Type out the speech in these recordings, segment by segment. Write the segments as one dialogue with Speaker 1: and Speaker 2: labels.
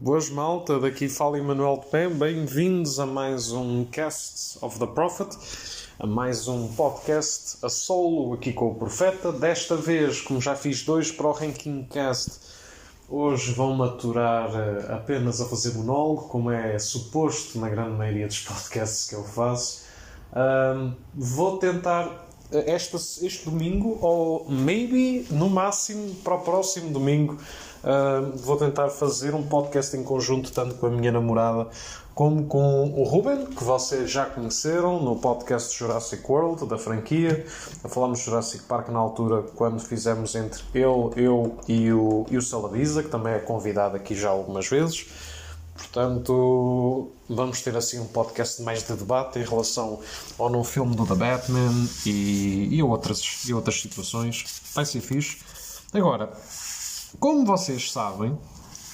Speaker 1: Boas malta, daqui fala Emanuel de Pé, bem-vindos a mais um Cast of the Prophet, a mais um podcast a solo aqui com o Profeta. Desta vez, como já fiz dois para o Ranking Cast, hoje vão-me aturar apenas a fazer monólogo, como é suposto na grande maioria dos podcasts que eu faço. Vou tentar este domingo, ou maybe no máximo para o próximo domingo, vou tentar fazer um podcast em conjunto tanto com a minha namorada como com o Ruben, que vocês já conheceram no podcast Jurassic World, da franquia. Falámos de Jurassic Park na altura quando fizemos entre eu e o Salavisa, que também é convidado aqui já algumas vezes. Portanto, vamos ter assim um podcast mais de debate em relação ao novo filme do The Batman e outras situações. Vai ser fixe. Agora, como vocês sabem,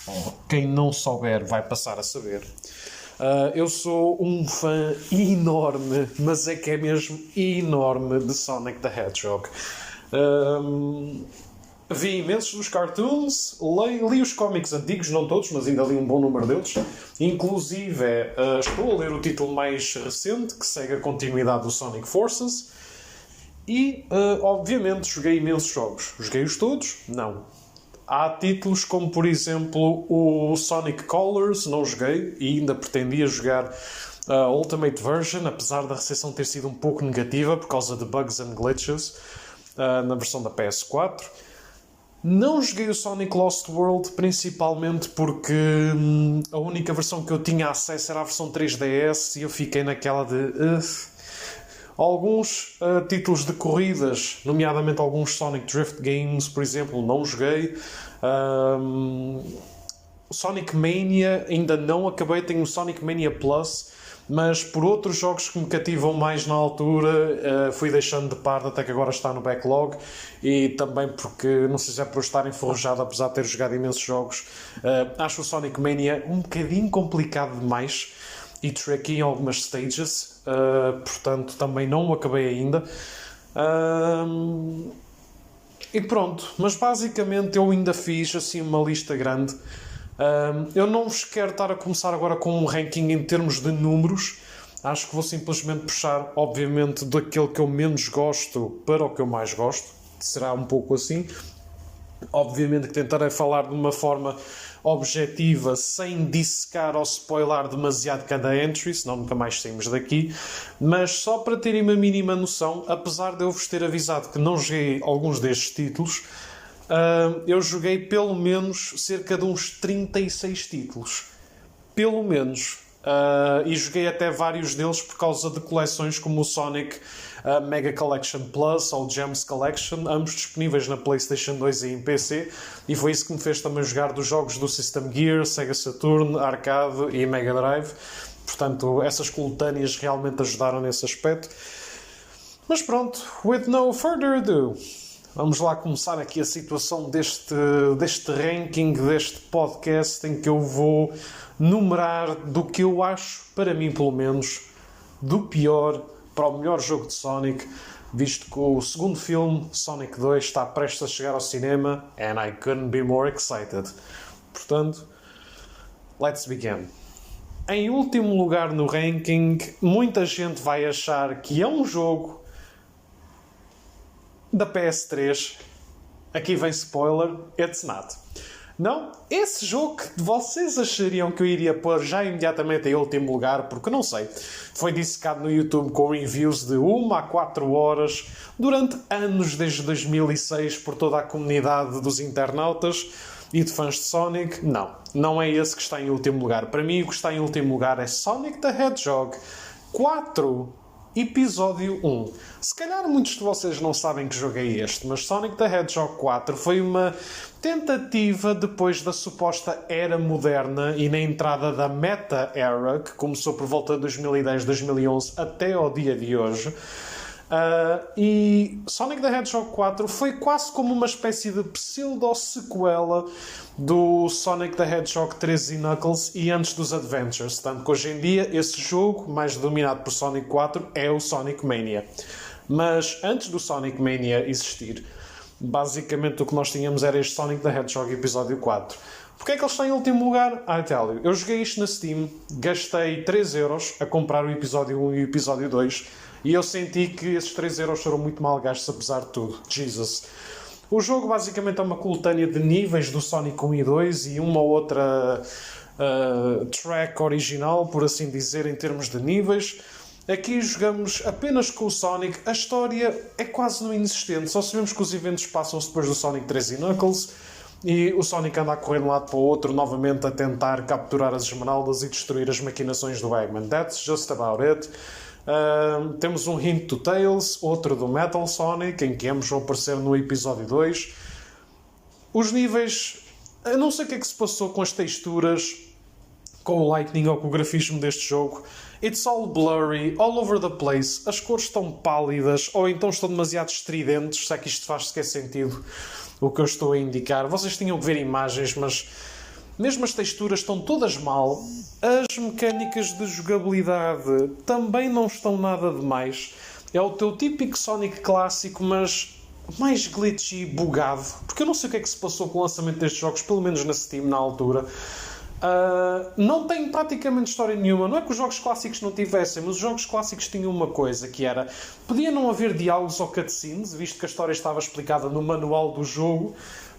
Speaker 1: ou quem não souber vai passar a saber, eu sou um fã enorme, mas é que é mesmo enorme, de Sonic the Hedgehog. Vi imensos dos cartoons, li os cómics antigos, não todos, mas ainda li um bom número deles. Inclusive, estou a ler o título mais recente, que segue a continuidade do Sonic Forces. E, obviamente, joguei imensos jogos. Joguei-os todos? Não. Há títulos como, por exemplo, o Sonic Colors, não joguei, e ainda pretendia jogar a Ultimate Version, apesar da recepção ter sido um pouco negativa por causa de bugs and glitches na versão da PS4. Não joguei o Sonic Lost World, principalmente porque a única versão que eu tinha acesso era a versão 3DS e eu fiquei naquela de... Alguns títulos de corridas, nomeadamente alguns Sonic Drift Games, por exemplo, não joguei. Sonic Mania ainda não acabei, tenho o Sonic Mania Plus, mas por outros jogos que me cativam mais na altura fui deixando de parte até que agora está no backlog, e também porque, não sei se é por eu estar enferrujado, apesar de ter jogado imensos jogos, acho o Sonic Mania um bocadinho complicado demais e tricky em algumas stages, portanto também não o acabei ainda. E pronto, mas basicamente eu ainda fiz assim uma lista grande. Eu não vos quero estar a começar agora com um ranking em termos de números. Acho que vou simplesmente puxar, obviamente, daquele que eu menos gosto para o que eu mais gosto. Será um pouco assim. Obviamente que tentarei falar de uma forma objetiva, sem dissecar ou spoiler demasiado cada entry, senão nunca mais saímos daqui. Mas só para terem uma mínima noção, apesar de eu vos ter avisado que não joguei alguns destes títulos, eu joguei pelo menos cerca de uns 36 títulos. Pelo menos. E joguei até vários deles por causa de coleções como o Sonic Mega Collection Plus ou Gems Collection, ambos disponíveis na PlayStation 2 e em PC, e foi isso que me fez também jogar dos jogos do System Gear, Sega Saturn, Arcade e Mega Drive. Portanto, essas coletâneas realmente ajudaram nesse aspecto. Mas pronto, with no further ado, vamos lá começar aqui a situação deste ranking, deste podcast, em que eu vou numerar do que eu acho, para mim pelo menos, do pior para o melhor jogo de Sonic, visto que o segundo filme, Sonic 2, está prestes a chegar ao cinema, and I couldn't be more excited. Portanto, let's begin. Em último lugar no ranking, muita gente vai achar que é um jogo da PS3. Aqui vem spoiler, it's not. Não, esse jogo que vocês achariam que eu iria pôr já imediatamente em último lugar, porque não sei, foi dissecado no YouTube com reviews de 1 a 4 horas durante anos, desde 2006, por toda a comunidade dos internautas e de fãs de Sonic. Não é esse que está em último lugar. Para mim, o que está em último lugar é Sonic the Hedgehog 4, Episódio 1. Se calhar muitos de vocês não sabem que jogo é este, mas Sonic the Hedgehog 4 foi uma tentativa depois da suposta era moderna e na entrada da Meta Era, que começou por volta de 2010, 2011 até ao dia de hoje. E Sonic the Hedgehog 4 foi quase como uma espécie de pseudo-sequela do Sonic the Hedgehog 3 e Knuckles e antes dos Adventures, tanto que hoje em dia esse jogo, mais dominado por Sonic 4, é o Sonic Mania. Mas antes do Sonic Mania existir, basicamente o que nós tínhamos era este Sonic the Hedgehog Episódio 4. Porque é que ele está em último lugar? I tell you. Eu joguei isto na Steam, gastei 3€ a comprar o episódio 1 e o episódio 2 e eu senti que esses 3€ foram muito mal gastos apesar de tudo. Jesus. O jogo basicamente é uma coletânea de níveis do Sonic 1 e 2 e uma outra track original, por assim dizer, em termos de níveis. Aqui jogamos apenas com o Sonic. A história é quase não inexistente. Só sabemos que os eventos passam-se depois do Sonic 3 e Knuckles e o Sonic anda a correr de um lado para o outro, novamente a tentar capturar as esmeraldas e destruir as maquinações do Eggman. That's just about it. Temos um hint do Tails, outro do Metal Sonic, em que ambos vão aparecer no episódio 2. Os níveis... Eu não sei o que é que se passou com as texturas, com o lighting ou com o grafismo deste jogo. It's all blurry, all over the place. As cores estão pálidas ou então estão demasiado estridentes, se é que isto faz sequer sentido o que eu estou a indicar. Vocês tinham que ver imagens, mas mesmo as texturas estão todas mal. As mecânicas de jogabilidade também não estão nada demais. É o teu típico Sonic clássico, mas mais glitchy e bugado. Porque eu não sei o que é que se passou com o lançamento destes jogos, pelo menos na Steam, na altura. Não tem praticamente história nenhuma. Não é que os jogos clássicos não tivessem, mas os jogos clássicos tinham uma coisa, que era... Podia não haver diálogos ou cutscenes, visto que a história estava explicada no manual do jogo,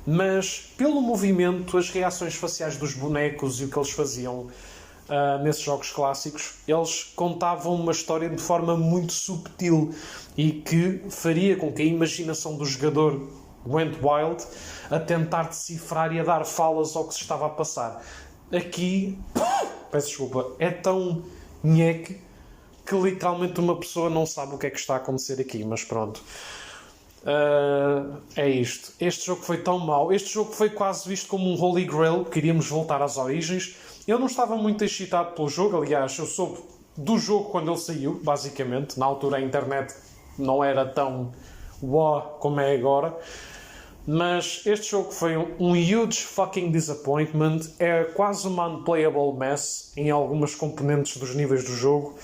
Speaker 1: mas pelo movimento, as reações faciais dos bonecos e o que eles faziam nesses jogos clássicos, eles contavam uma história de forma muito subtil e que faria com que a imaginação do jogador went wild a tentar decifrar e a dar falas ao que se estava a passar. Aqui, peço desculpa, é tão nheque que literalmente uma pessoa não sabe o que é que está a acontecer aqui, mas pronto. É isto. Este jogo foi tão mau. Este jogo foi quase visto como um Holy Grail. Queríamos voltar às origens. Eu não estava muito excitado pelo jogo. Aliás, eu soube do jogo quando ele saiu, basicamente. Na altura a internet não era tão uau como é agora. Mas este jogo foi um huge fucking disappointment. É quase uma unplayable mess em algumas componentes dos níveis do jogo.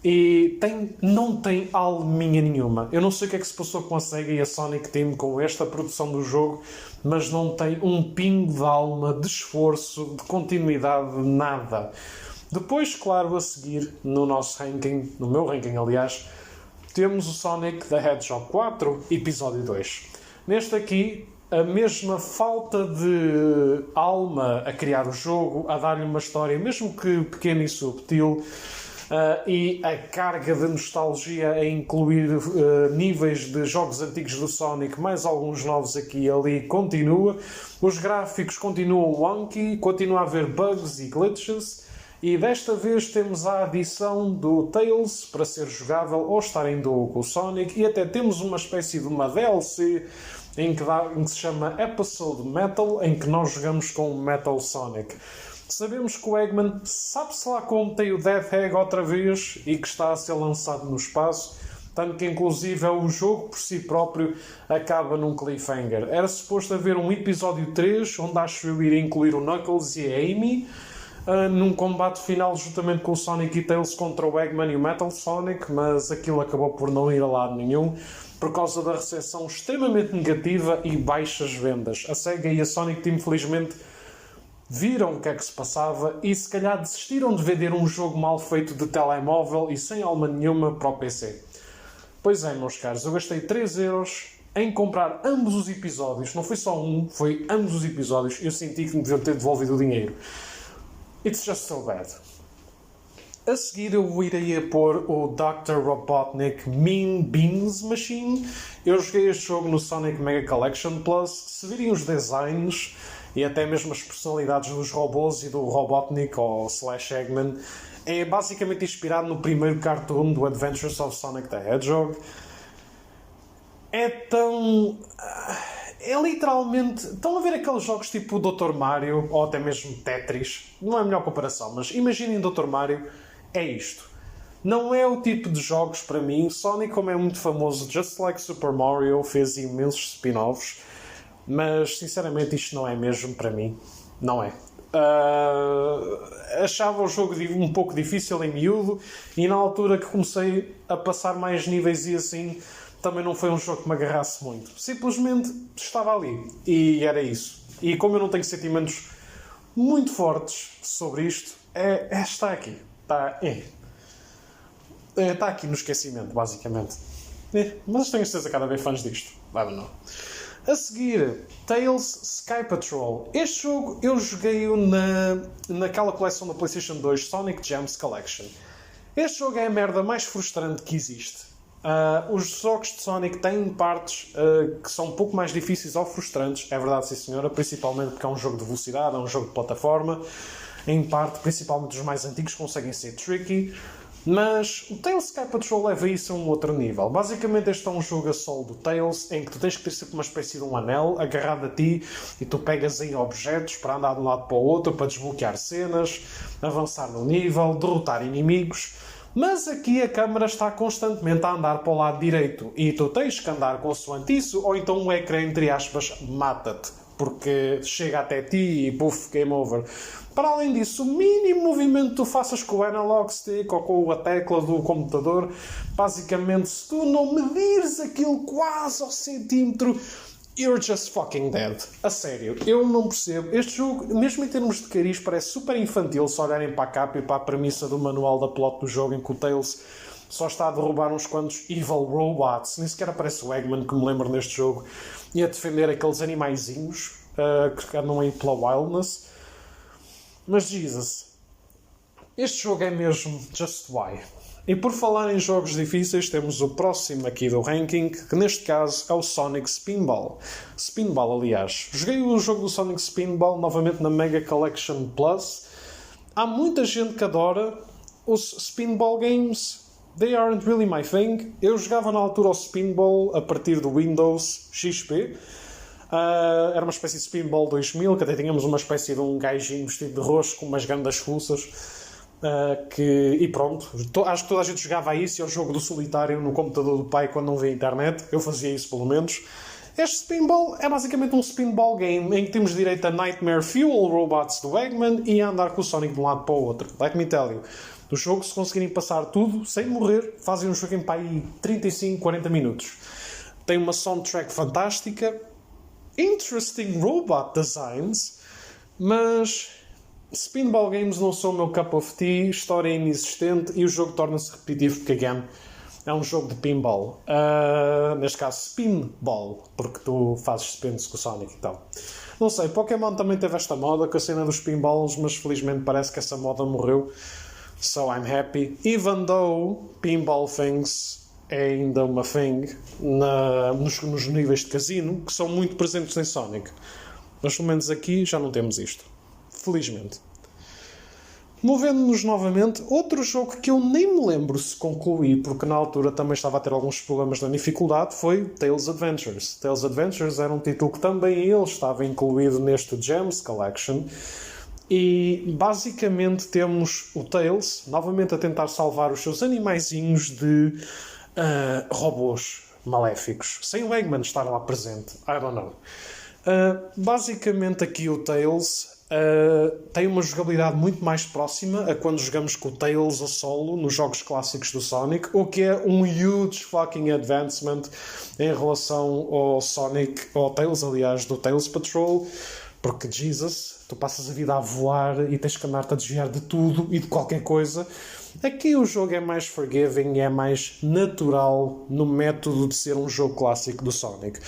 Speaker 1: E não tem alminha nenhuma. Eu não sei o que é que se passou com a Sega e a Sonic Team com esta produção do jogo, mas não tem um pingo de alma, de esforço, de continuidade, nada. Depois, claro, a seguir, no nosso ranking, no meu ranking aliás, temos o Sonic the Hedgehog 4, episódio 2. Neste aqui, a mesma falta de alma a criar o jogo, a dar-lhe uma história, mesmo que pequena e subtil, e a carga de nostalgia a incluir níveis de jogos antigos do Sonic, mais alguns novos aqui e ali, continua. Os gráficos continuam wonky, continua a haver bugs e glitches, e desta vez temos a adição do Tails para ser jogável ou estar em duo com o Sonic, e até temos uma espécie de uma DLC em que se chama Episode Metal, em que nós jogamos com o Metal Sonic. Sabemos que o Eggman sabe-se lá como tem o Death Egg outra vez e que está a ser lançado no espaço, tanto que inclusive o jogo por si próprio acaba num cliffhanger. Era suposto haver um episódio 3, onde acho eu iria incluir o Knuckles e a Amy, num combate final juntamente com o Sonic e Tails contra o Eggman e o Metal Sonic, mas aquilo acabou por não ir a lado nenhum, por causa da recepção extremamente negativa e baixas vendas. A Sega e a Sonic Team, felizmente, viram o que é que se passava e se calhar desistiram de vender um jogo mal feito de telemóvel e sem alma nenhuma para o PC. Pois é, meus caros, eu gastei 3€ em comprar ambos os episódios. Não foi só um, foi ambos os episódios. Eu senti que me deviam ter devolvido o dinheiro. It's just so bad. A seguir eu irei pôr o Dr. Robotnik Mean Beans Machine. Eu joguei este jogo no Sonic Mega Collection Plus. Se virem os designs e até mesmo as personalidades dos robôs e do Robotnik ou / Eggman, é basicamente inspirado no primeiro cartoon do Adventures of Sonic the Hedgehog. É literalmente... Estão a ver aqueles jogos tipo Dr. Mario ou até mesmo Tetris? Não é a melhor comparação, mas imaginem Dr. Mario, é isto. Não é o tipo de jogos para mim. Sonic, como é muito famoso, just like Super Mario, fez imensos spin-offs. Mas, sinceramente, isto não é mesmo para mim. Não é. Achava o jogo um pouco difícil em miúdo e na altura que comecei a passar mais níveis e assim, também não foi um jogo que me agarrasse muito. Simplesmente estava ali. E era isso. E como eu não tenho sentimentos muito fortes sobre isto está aqui. Está aqui no esquecimento, basicamente. Mas tenho certeza que cada vez fãs disto. Vai ou não? A seguir, Tales Sky Patrol. Este jogo eu joguei-o naquela coleção da PlayStation 2 Sonic Gems Collection. Este jogo é a merda mais frustrante que existe. Os jogos de Sonic têm partes que são um pouco mais difíceis ou frustrantes, é verdade, sim senhora, principalmente porque é um jogo de velocidade, é um jogo de plataforma. Em parte, principalmente os mais antigos, conseguem ser tricky. Mas o Tales Sky Patrol leva isso a um outro nível. Basicamente este é um jogo a solo do Tails, em que tu tens que ter sempre uma espécie de um anel agarrado a ti e tu pegas em objetos para andar de um lado para o outro, para desbloquear cenas, avançar no nível, derrotar inimigos. Mas aqui a câmera está constantemente a andar para o lado direito e tu tens que andar consoante isso, ou então o ecrã, entre aspas, mata-te, porque chega até ti e puff, game over. Para além disso, o mínimo movimento que tu faças com o analog stick ou com a tecla do computador, basicamente, se tu não medires aquilo quase ao centímetro, you're just fucking dead. A sério, eu não percebo. Este jogo, mesmo em termos de cariz, parece super infantil se olharem para a capa e para a premissa do manual da plot do jogo, em que o Tails só está a derrubar uns quantos evil robots. Nem sequer aparece o Eggman, que me lembro neste jogo, e a defender aqueles animaizinhos que andam aí pela wildness. Mas Jesus, este jogo é mesmo just why. E por falar em jogos difíceis, temos o próximo aqui do ranking, que neste caso é o Sonic Spinball. Spinball, aliás. Joguei o jogo do Sonic Spinball novamente na Mega Collection Plus. Há muita gente que adora os Spinball games. They aren't really my thing. Eu jogava na altura o Spinball a partir do Windows XP. Era uma espécie de Spinball 2000, que até tínhamos uma espécie de um gajinho vestido de roxo com umas grandes fuças. E pronto, acho que toda a gente jogava a isso, e ao jogo do solitário no computador do pai quando não via internet. Eu fazia isso pelo menos. Este Spinball é basicamente um Spinball game em que temos direito a Nightmare Fuel Robots do Eggman e a andar com o Sonic de um lado para o outro. Let me tell you, do jogo, se conseguirem passar tudo sem morrer, fazem um jogo em para aí 35, 40 minutos. Tem uma soundtrack fantástica, interesting robot designs, mas Spinball games não são o meu cup of tea, história é inexistente e o jogo torna-se repetitivo porque, again, é um jogo de pinball. Neste caso, spinball, porque tu fazes spins com o Sonic e tal. Não sei, Pokémon também teve esta moda com a cena dos pinballs, mas felizmente parece que essa moda morreu. So I'm happy. Even though pinball things é ainda uma thing nos níveis de casino, que são muito presentes em Sonic. Mas pelo menos aqui já não temos isto. Felizmente. Movendo-nos novamente, outro jogo que eu nem me lembro se concluí, porque na altura também estava a ter alguns problemas na dificuldade, foi Tales Adventures. Tales Adventures era um título que também ele estava incluído neste Gems Collection. E basicamente temos o Tails novamente a tentar salvar os seus animaizinhos de robôs maléficos, sem o Eggman estar lá presente. I don't know. Basicamente aqui o Tails tem uma jogabilidade muito mais próxima a quando jogamos com o Tails a solo nos jogos clássicos do Sonic, o que é um huge fucking advancement em relação ao Sonic, ao Tails, aliás, do Tales Patrol, porque Jesus, tu passas a vida a voar e tens que andar-te a desviar de tudo e de qualquer coisa. Aqui o jogo é mais forgiving e é mais natural no método de ser um jogo clássico do Sonic.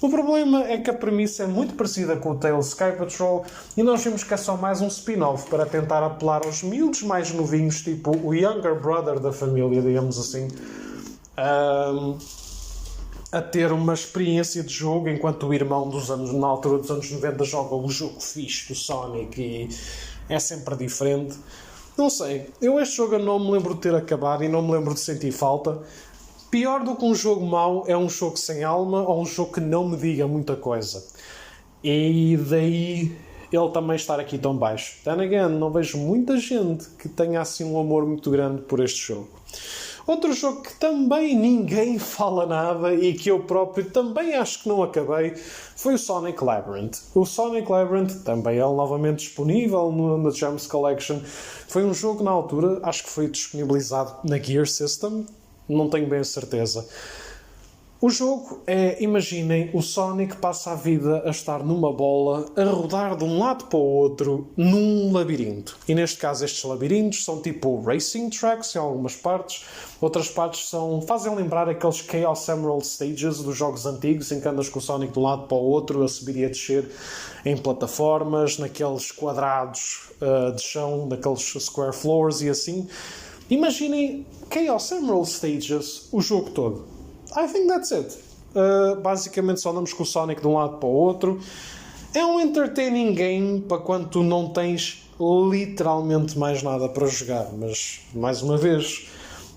Speaker 1: O problema é que a premissa é muito parecida com o Tales Sky Patrol e nós vimos que é só mais um spin-off para tentar apelar aos miúdos mais novinhos, tipo o younger brother da família, digamos assim, a ter uma experiência de jogo, enquanto o irmão na altura dos anos 90 joga o jogo fixe do Sonic e é sempre diferente. Não sei, este jogo eu não me lembro de ter acabado e não me lembro de sentir falta. Pior do que um jogo mau é um jogo sem alma ou um jogo que não me diga muita coisa. E daí ele também estar aqui tão baixo. Then again, não vejo muita gente que tenha assim um amor muito grande por este jogo. Outro jogo que também ninguém fala nada e que eu próprio também acho que não acabei foi o Sonic Labyrinth. O Sonic Labyrinth, também ele novamente disponível na Gems Collection, foi um jogo na altura, acho que foi disponibilizado na Gear System, não tenho bem a certeza. O jogo é, imaginem, o Sonic passa a vida a estar numa bola, a rodar de um lado para o outro, num labirinto. E neste caso estes labirintos são tipo racing tracks em algumas partes, outras partes fazem lembrar aqueles Chaos Emerald Stages dos jogos antigos, em que andas com o Sonic de um lado para o outro, a subir e a descer em plataformas, naqueles quadrados de chão, naqueles square floors e assim. Imaginem Chaos Emerald Stages o jogo todo. I think that's it. Basicamente só andamos com o Sonic de um lado para o outro. É um entertaining game para quando tu não tens literalmente mais nada para jogar. Mas, mais uma vez,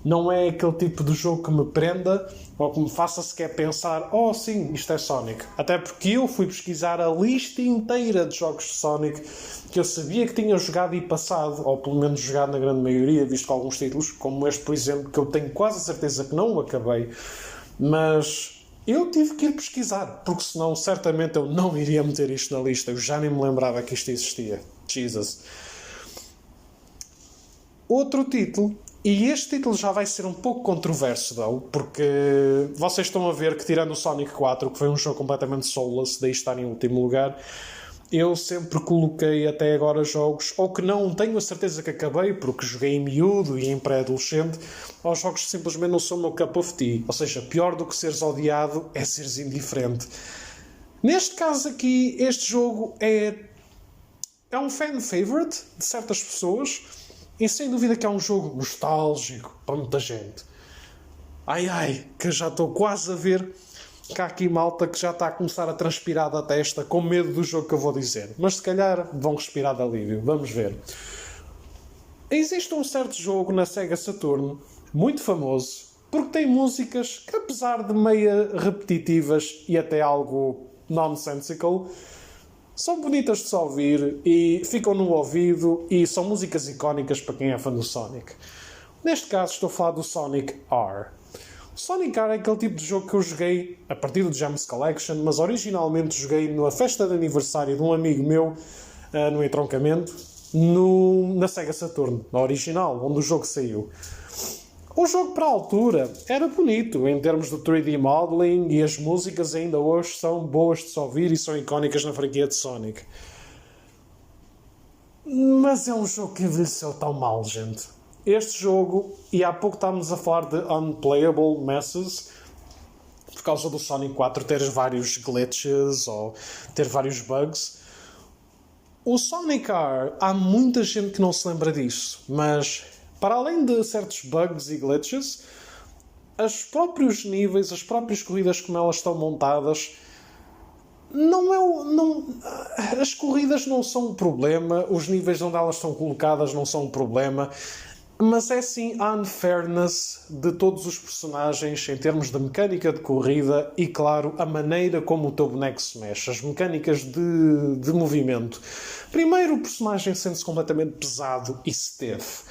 Speaker 1: não é aquele tipo de jogo que me prenda ou que me faça sequer pensar oh sim, isto é Sonic. Até porque eu fui pesquisar a lista inteira de jogos de Sonic que eu sabia que tinha jogado e passado, ou pelo menos jogado na grande maioria, visto que alguns títulos, como este por exemplo, que eu tenho quase a certeza que não o acabei. Mas eu tive que ir pesquisar, porque senão certamente eu não iria meter isto na lista. Eu já nem me lembrava que isto existia. Jesus. Outro título, e este título já vai ser um pouco controverso, porque vocês estão a ver que tirando o Sonic 4, que foi um jogo completamente soulless, daí estar em último lugar, eu sempre coloquei até agora jogos, ou que não tenho a certeza que acabei, porque joguei em miúdo e em pré-adolescente, ou jogos que simplesmente não são o meu cup of tea. Ou seja, pior do que seres odiado é seres indiferente. Neste caso aqui, este jogo é um fan favorite de certas pessoas, e sem dúvida que é um jogo nostálgico para muita gente. Ai, que eu já estou quase a ver que há aqui malta que já está a começar a transpirar da testa com medo do jogo que eu vou dizer. Mas se calhar vão respirar de alívio. Vamos ver. Existe um certo jogo na Sega Saturn, muito famoso, porque tem músicas que, apesar de meia repetitivas e até algo nonsensical, são bonitas de se ouvir e ficam no ouvido e são músicas icónicas para quem é fã do Sonic. Neste caso estou a falar do Sonic R. Sonic R é aquele tipo de jogo que eu joguei a partir do Gems Collection, mas originalmente joguei na festa de aniversário de um amigo meu, no entroncamento, na Sega Saturn, na original, onde o jogo saiu. O jogo para a altura era bonito em termos de 3D modeling e as músicas ainda hoje são boas de se ouvir e são icónicas na franquia de Sonic. Mas é um jogo que envelheceu tão mal, gente. Este jogo, e há pouco estávamos a falar de unplayable messes, por causa do Sonic 4 ter vários glitches ou ter vários bugs. O Sonic R, há muita gente que não se lembra disso, mas para além de certos bugs e glitches, os próprios níveis, as próprias corridas como elas estão montadas, as corridas não são um problema, os níveis onde elas estão colocadas não são um problema, mas é sim a unfairness de todos os personagens em termos de mecânica de corrida e, claro, a maneira como o teu boneco se mexe, as mecânicas de movimento. Primeiro, o personagem sente-se completamente pesado e stiff.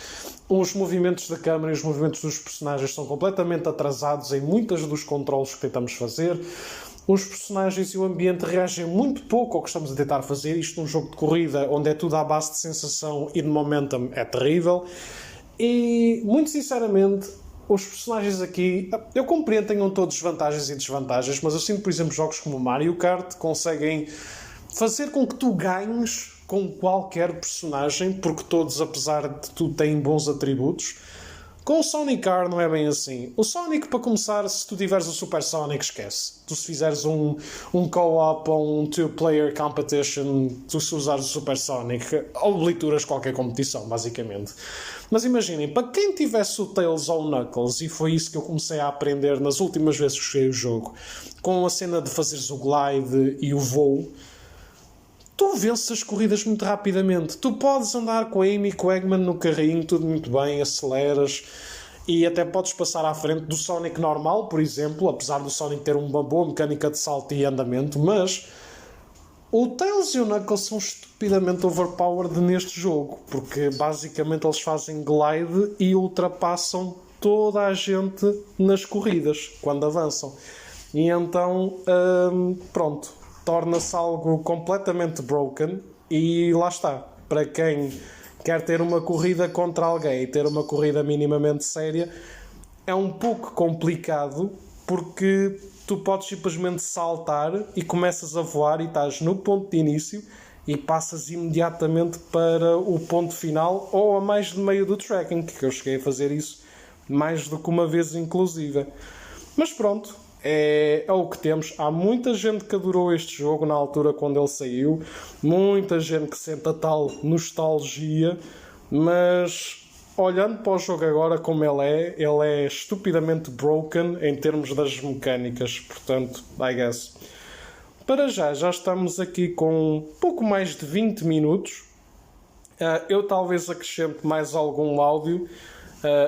Speaker 1: Os movimentos da câmera e os movimentos dos personagens são completamente atrasados em muitos dos controles que tentamos fazer. Os personagens e o ambiente reagem muito pouco ao que estamos a tentar fazer. Isto num jogo de corrida onde é tudo à base de sensação e de momentum é terrível. E, muito sinceramente, os personagens aqui, eu compreendo que tenham todos vantagens e desvantagens, mas eu sinto, por exemplo, jogos como Mario Kart conseguem fazer com que tu ganhes com qualquer personagem, porque todos, apesar de tudo, têm bons atributos. Com o Sonic R não é bem assim. O Sonic, para começar, se tu tiveres o Super Sonic, esquece. Tu se fizeres um co-op ou um two-player competition, tu se usares o Super Sonic, obliteras qualquer competição, basicamente. Mas imaginem, para quem tivesse o Tails ou o Knuckles, e foi isso que eu comecei a aprender nas últimas vezes que joguei o jogo, com a cena de fazeres o glide e o voo, tu vences as corridas muito rapidamente. Tu podes andar com a Amy e com o Eggman no carrinho, tudo muito bem, aceleras e até podes passar à frente do Sonic normal, por exemplo, apesar do Sonic ter uma boa mecânica de salto e andamento, mas o Tails e o Knuckles são estupidamente overpowered neste jogo, porque basicamente eles fazem glide e ultrapassam toda a gente nas corridas, quando avançam. E então, pronto, torna-se algo completamente broken e lá está. Para quem quer ter uma corrida contra alguém e ter uma corrida minimamente séria, é um pouco complicado porque tu podes simplesmente saltar e começas a voar e estás no ponto de início e passas imediatamente para o ponto final ou a mais de meio do tracking, que eu cheguei a fazer isso mais do que uma vez inclusive. Mas pronto, é o que temos. Há muita gente que adorou este jogo na altura quando ele saiu, muita gente que sente a tal nostalgia, mas olhando para o jogo agora como ele é estupidamente broken em termos das mecânicas, portanto, I guess. Para já estamos aqui com um pouco mais de 20 minutos. Eu talvez acrescente mais algum áudio,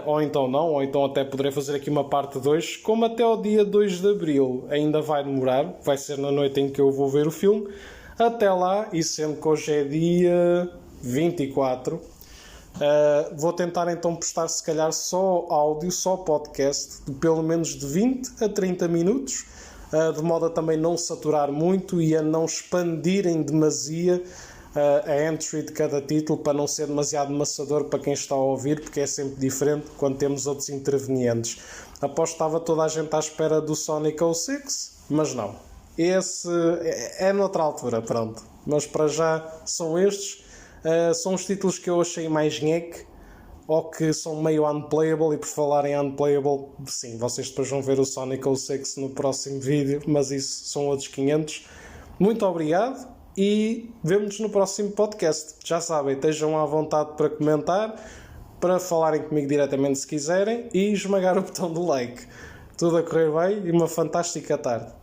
Speaker 1: ou então não, ou então até poderei fazer aqui uma parte 2, como até o dia 2 de Abril ainda vai demorar, vai ser na noite em que eu vou ver o filme. Até lá, e sendo que hoje é dia 24, vou tentar então postar se calhar só áudio, só podcast, de pelo menos de 20 a 30 minutos, de modo a também não saturar muito e a não expandir em demasia a entry de cada título, para não ser demasiado maçador para quem está a ouvir, porque é sempre diferente quando temos outros intervenientes. Aposto que estava toda a gente à espera do Sonic 06, mas não. Esse é noutra altura, pronto. Mas para já são estes. São os títulos que eu achei mais nheque, ou que são meio unplayable, e por falar em unplayable, sim, vocês depois vão ver o Sonic 06 no próximo vídeo, mas isso são outros 500. Muito obrigado e vemo-nos no próximo podcast. Já sabem, estejam à vontade para comentar, para falarem comigo diretamente se quiserem e esmagar o botão do like. Tudo a correr bem e uma fantástica tarde.